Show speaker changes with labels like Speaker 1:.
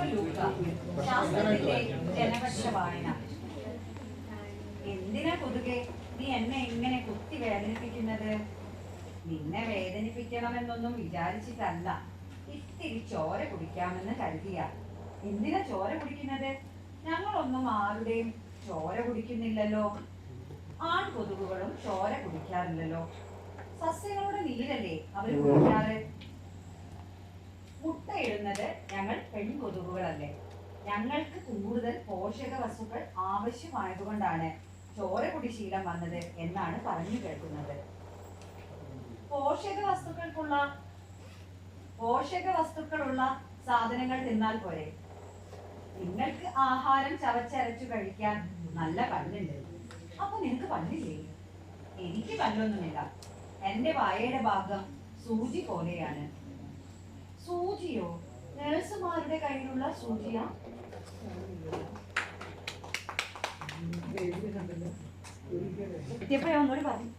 Speaker 1: ലൂക്ക ശാസ്ത്രത്തിന്റെ ജനപക്ഷ വായന. എന്തിനാ കൊതുകെ നീ എന്നെ ഇങ്ങനെ കുത്തി വേദനിപ്പിക്കുന്നത്? നിന്നെ വേദനിപ്പിക്കണമെന്നൊന്നും വിചാരിച്ചിട്ടല്ല, ഇത്തിരി ചോര കുടിക്കാമെന്ന് കരുതിയ. എന്തിനാ ചോര കുടിക്കുന്നത്? ഞങ്ങളൊന്നും ആരുടെയും ചോര കുടിക്കുന്നില്ലല്ലോ. ആൺകൊതുകുകളും ചോര കുടിക്കാറില്ലല്ലോ. സസ്യങ്ങളുടെ നീരല്ലേ അവർ കുടിക്കാറ്. മുട്ടയിടുന്നത് ഞങ്ങൾ പെൺകൊതുകുകളല്ലേ. ഞങ്ങൾക്ക് കൂടുതൽ പോഷക വസ്തുക്കൾ ആവശ്യമായതുകൊണ്ടാണ് ചോര കുടി ശീലം വന്നത് എന്നാണ് പറഞ്ഞു കേൾക്കുന്നത്. പോഷക വസ്തുക്കളുള്ള സാധനങ്ങൾ തിന്നാൽ പോരെ? നിങ്ങൾക്ക് ആഹാരം ചവച്ചരച്ചു കഴിക്കാൻ നല്ല പല്ലുണ്ട്, അപ്പൊ നിനക്ക് പല്ലില്ലേ? എനിക്ക് പല്ലൊന്നുമില്ല. എന്റെ വായയുടെ ഭാഗം സൂചി പോലെയാണ്. സൂചിയോ? നഴ്സുമാരുടെ കയ്യിലുള്ള സൂചിയാ? എത്തിയപ്പോഴേ ഒന്നുകൂടി പറഞ്ഞു.